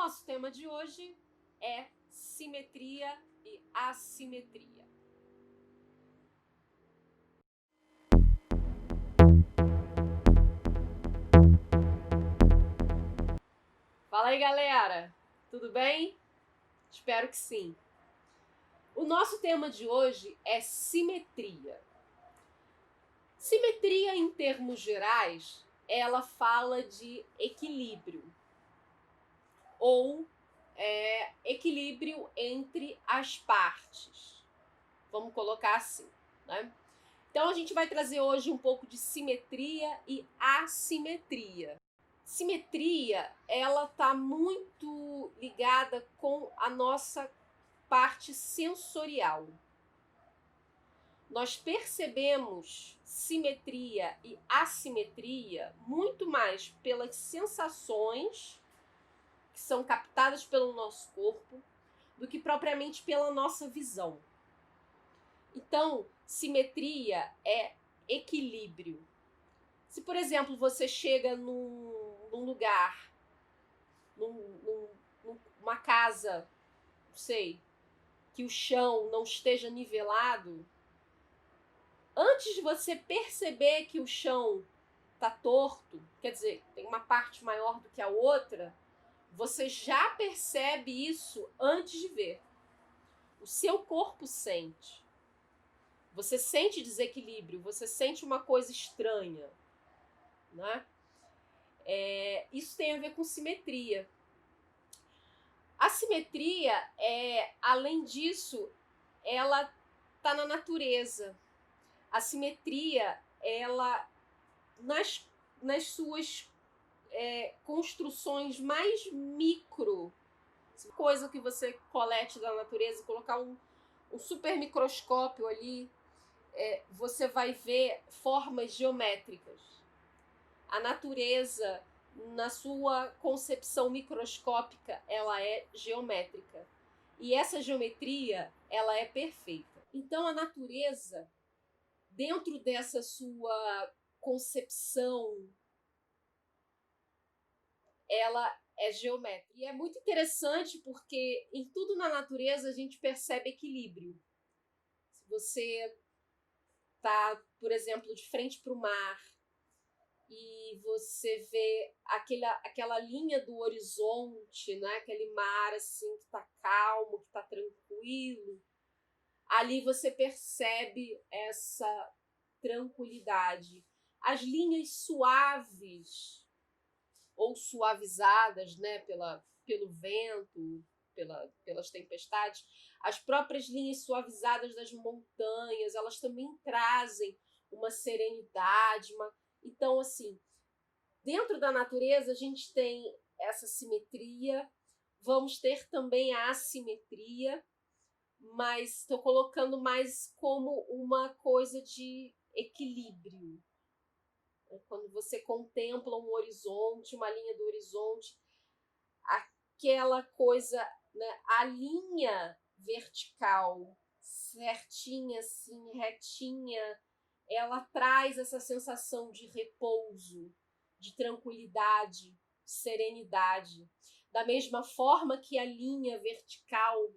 nosso tema de hoje é simetria e assimetria. Fala aí, galera! Tudo bem? Espero que sim. O nosso tema de hoje é simetria. Simetria, em termos gerais, ela fala de equilíbrio ou equilíbrio entre as partes. Vamos colocar assim, né? Então a gente vai trazer hoje um pouco de simetria e assimetria. Simetria, ela está muito ligada com a nossa parte sensorial. Nós percebemos simetria e assimetria muito mais pelas sensações que são captadas pelo nosso corpo do que propriamente pela nossa visão. Então, simetria é equilíbrio. Se, por exemplo, você chega num lugar, numa casa, não sei, que o chão não esteja nivelado, antes de você perceber que o chão está torto, quer dizer, tem uma parte maior do que a outra, você já percebe isso antes de ver. O seu corpo sente. Você sente desequilíbrio, você sente uma coisa estranha, né? Isso tem a ver com simetria. A simetria, além disso, ela está na natureza. A simetria, ela nas suas construções mais micro, coisa que você colete da natureza, colocar um super microscópio ali, você vai ver formas geométricas. A natureza, na sua concepção microscópica, ela é geométrica. E essa geometria, ela é perfeita. Então, a natureza, dentro dessa sua concepção, ela é geométrica. E é muito interessante porque em tudo na natureza a gente percebe equilíbrio. Se você está, por exemplo, de frente para o mar e você vê aquela linha do horizonte, né? Aquele mar assim que está calmo, que está tranquilo, ali você percebe essa tranquilidade. As linhas suaves ou suavizadas, né, pelo vento, pelas tempestades, as próprias linhas suavizadas das montanhas, elas também trazem uma serenidade, Então, assim, dentro da natureza a gente tem essa simetria, vamos ter também a assimetria, mas estou colocando mais como uma coisa de equilíbrio. Quando você contempla um horizonte, uma linha do horizonte, aquela coisa, né, a linha vertical, certinha, assim, retinha, ela traz essa sensação de repouso, de tranquilidade, de serenidade. Da mesma forma que a linha vertical,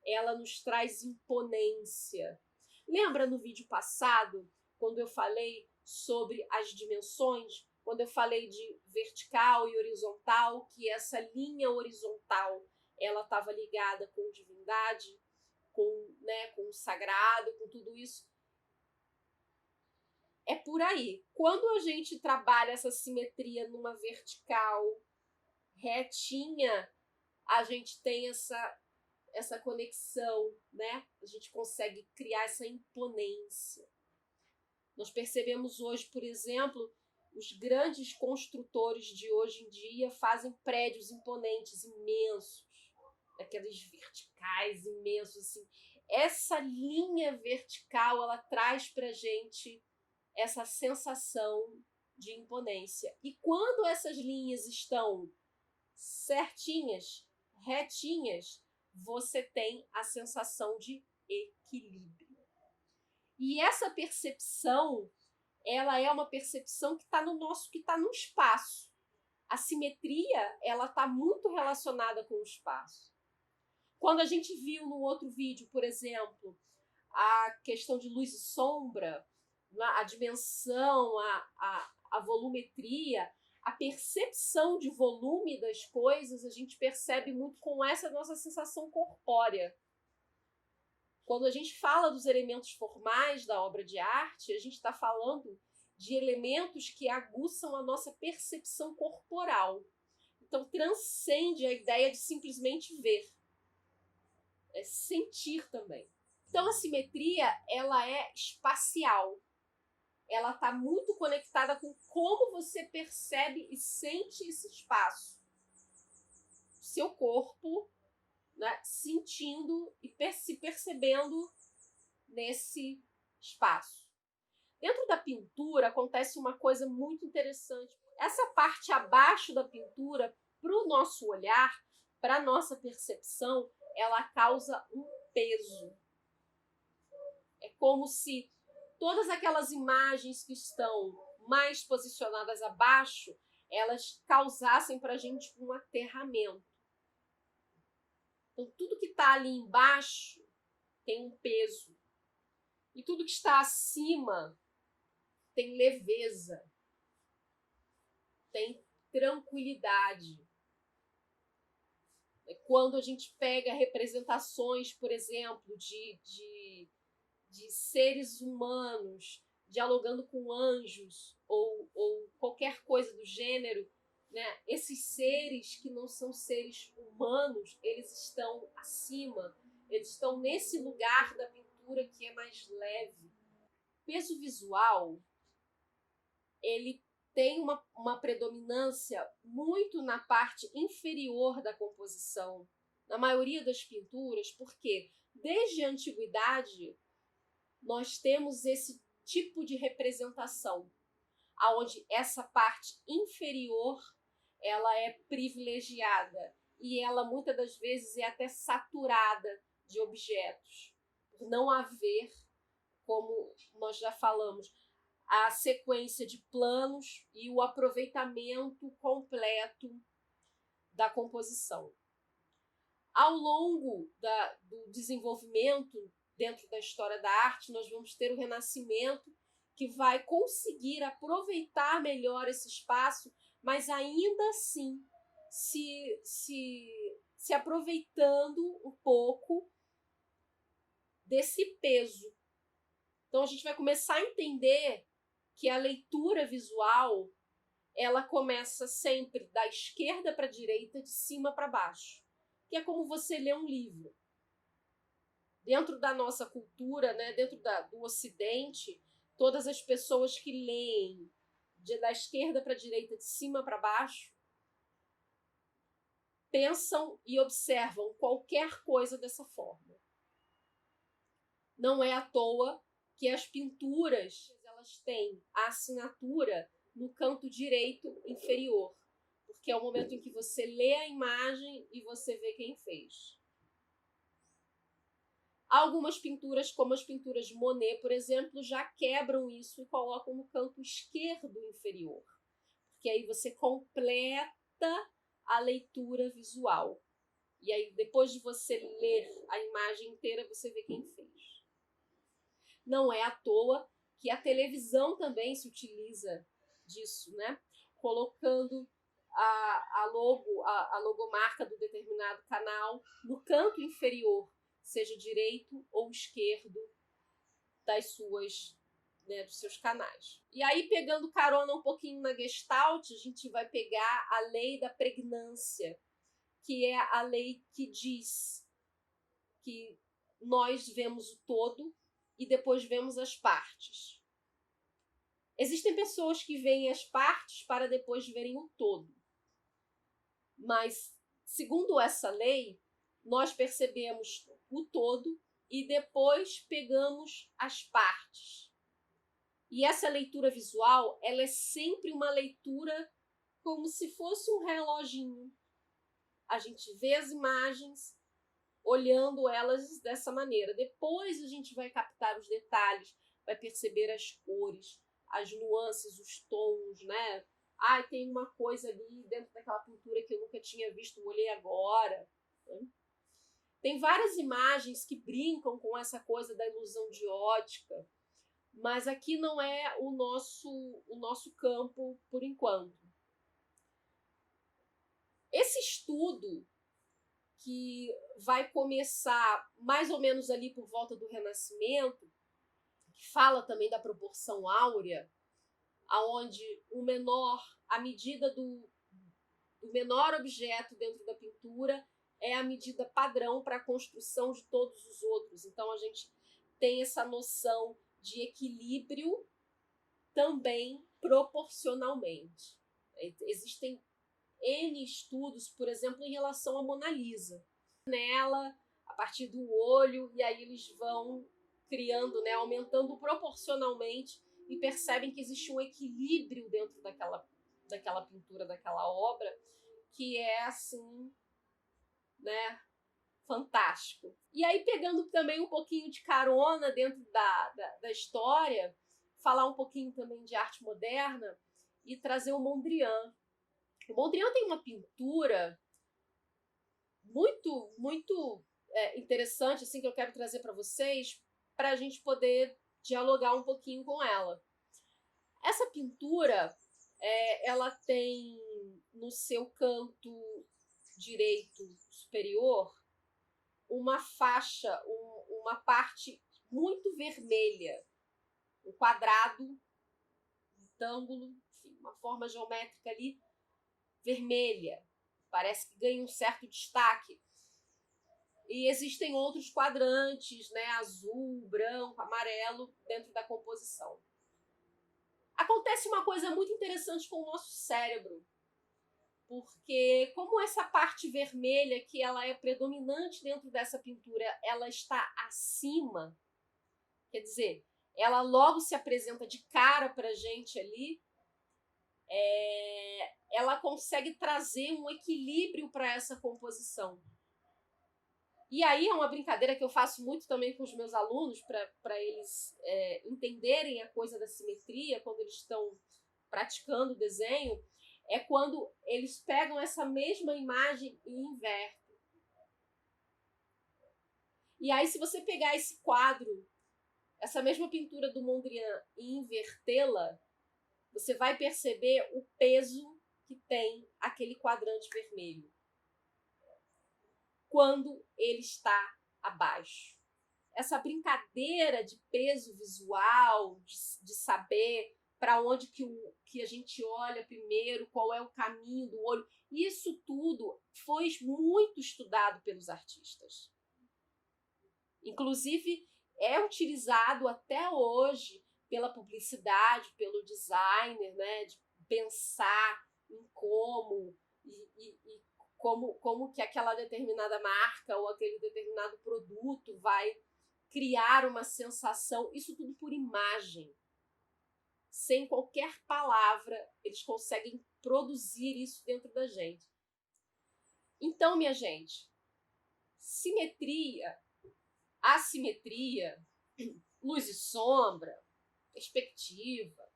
ela nos traz imponência. Lembra no vídeo passado, quando eu falei sobre as dimensões, quando eu falei de vertical e horizontal, que essa linha horizontal ela estava ligada com divindade, com o sagrado, com tudo isso. É por aí. Quando a gente trabalha essa simetria numa vertical retinha, a gente tem essa conexão, né? A gente consegue criar essa imponência. Nós percebemos hoje, por exemplo, os grandes construtores de hoje em dia fazem prédios imponentes, imensos, aqueles verticais imensos, assim. Essa linha vertical, ela traz pra gente essa sensação de imponência. E quando essas linhas estão certinhas, retinhas, você tem a sensação de equilíbrio. E essa percepção, ela é uma percepção que está no espaço. A simetria, ela está muito relacionada com o espaço. Quando a gente viu no outro vídeo, por exemplo, a questão de luz e sombra, a dimensão, a volumetria, a percepção de volume das coisas, a gente percebe muito com essa nossa sensação corpórea. Quando a gente fala dos elementos formais da obra de arte, a gente está falando de elementos que aguçam a nossa percepção corporal. Então, transcende a ideia de simplesmente ver. É sentir também. Então, a simetria, ela é espacial. Ela está muito conectada com como você percebe e sente esse espaço. Seu corpo, né, sentindo e se percebendo nesse espaço. Dentro da pintura acontece uma coisa muito interessante. Essa parte abaixo da pintura, para o nosso olhar, para a nossa percepção, ela causa um peso. É como se todas aquelas imagens que estão mais posicionadas abaixo, elas causassem para a gente um aterramento. Então, tudo que está ali embaixo tem um peso. E tudo que está acima tem leveza, tem tranquilidade. Quando a gente pega representações, por exemplo, de seres humanos dialogando com anjos ou qualquer coisa do gênero, né? Esses seres que não são seres humanos, eles estão acima, eles estão nesse lugar da pintura que é mais leve. O peso visual, ele tem uma predominância muito na parte inferior da composição, na maioria das pinturas, porque desde a antiguidade nós temos esse tipo de representação, onde essa parte inferior ela é privilegiada e ela muitas das vezes é até saturada de objetos, por não haver, como nós já falamos, a sequência de planos e o aproveitamento completo da composição. Ao longo do desenvolvimento dentro da história da arte, nós vamos ter o Renascimento, que vai conseguir aproveitar melhor esse espaço, mas ainda assim se aproveitando um pouco desse peso. Então a gente vai começar a entender que a leitura visual ela começa sempre da esquerda para a direita, de cima para baixo, que é como você lê um livro. Dentro da nossa cultura, né, dentro do Ocidente, todas as pessoas que leem da esquerda para a direita, de cima para baixo, pensam e observam qualquer coisa dessa forma. Não é à toa que as pinturas elas têm a assinatura no canto direito inferior, porque é o momento em que você lê a imagem e você vê quem fez. Algumas pinturas, como as pinturas de Monet, por exemplo, já quebram isso e colocam no canto esquerdo inferior, porque aí você completa a leitura visual. E aí, depois de você ler a imagem inteira, você vê quem fez. Não é à toa que a televisão também se utiliza disso, né? Colocando a logomarca do determinado canal no canto inferior, seja direito ou esquerdo dos seus canais. E aí, pegando carona um pouquinho na Gestalt, a gente vai pegar a lei da pregnância, que é a lei que diz que nós vemos o todo e depois vemos as partes. Existem pessoas que veem as partes para depois verem o todo. Mas, segundo essa lei, nós percebemos o todo e depois pegamos as partes. E essa leitura visual, ela é sempre uma leitura como se fosse um reloginho. A gente vê as imagens olhando elas dessa maneira. Depois a gente vai captar os detalhes, vai perceber as cores, as nuances, os tons, né? tem uma coisa ali dentro daquela pintura que eu nunca tinha visto, olhei agora. Né? Tem várias imagens que brincam com essa coisa da ilusão de ótica, mas aqui não é o nosso campo por enquanto. Esse estudo, que vai começar mais ou menos ali por volta do Renascimento, que fala também da proporção áurea, aonde a medida do menor objeto dentro da pintura é a medida padrão para a construção de todos os outros. Então a gente tem essa noção de equilíbrio também proporcionalmente. Existem N estudos, por exemplo, em relação à Mona Lisa. Nela, a partir do olho, e aí eles vão criando, né, aumentando proporcionalmente e percebem que existe um equilíbrio dentro daquela pintura, daquela obra, que é assim, né, fantástico. E aí, pegando também um pouquinho de carona dentro da história, falar um pouquinho também de arte moderna e trazer o Mondrian. O Mondrian tem uma pintura muito interessante, assim, que eu quero trazer para vocês, para a gente poder dialogar um pouquinho com ela. Essa pintura, ela tem no seu canto direito superior uma faixa, uma parte muito vermelha, um quadrado, um retângulo, enfim, uma forma geométrica ali vermelha. Parece que ganha um certo destaque. E existem outros quadrantes, né, azul, branco, amarelo, dentro da composição. Acontece uma coisa muito interessante com o nosso cérebro, porque como essa parte vermelha, que ela é predominante dentro dessa pintura, ela está acima, quer dizer, ela logo se apresenta de cara para a gente ali, ela consegue trazer um equilíbrio para essa composição. E aí é uma brincadeira que eu faço muito também com os meus alunos, para eles entenderem a coisa da simetria, quando eles estão praticando o desenho, é quando eles pegam essa mesma imagem e invertem. E aí, se você pegar esse quadro, essa mesma pintura do Mondrian, e invertê-la, você vai perceber o peso que tem aquele quadrante vermelho quando ele está abaixo. Essa brincadeira de peso visual, de saber para onde que a gente olha primeiro, qual é o caminho do olho, isso tudo foi muito estudado pelos artistas. Inclusive, é utilizado até hoje pela publicidade, pelo designer, né, de pensar em como e como que aquela determinada marca ou aquele determinado produto vai criar uma sensação, isso tudo por imagem. Sem qualquer palavra, eles conseguem produzir isso dentro da gente. Então, minha gente, simetria, assimetria, luz e sombra, perspectiva,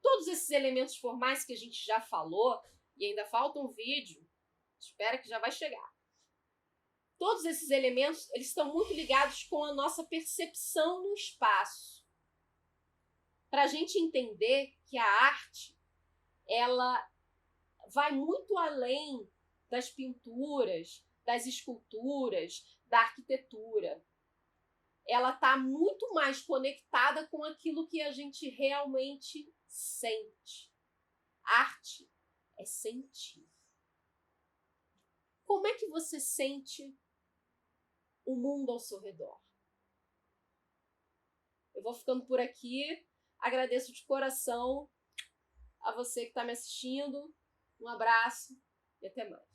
todos esses elementos formais que a gente já falou, e ainda falta um vídeo, espera que já vai chegar. Todos esses elementos, eles estão muito ligados com a nossa percepção no espaço. Para a gente entender que a arte, ela vai muito além das pinturas, das esculturas, da arquitetura. Ela está muito mais conectada com aquilo que a gente realmente sente. Arte é sentir. Como é que você sente o mundo ao seu redor? Eu vou ficando por aqui. Agradeço de coração a você que está me assistindo. Um abraço e até mais.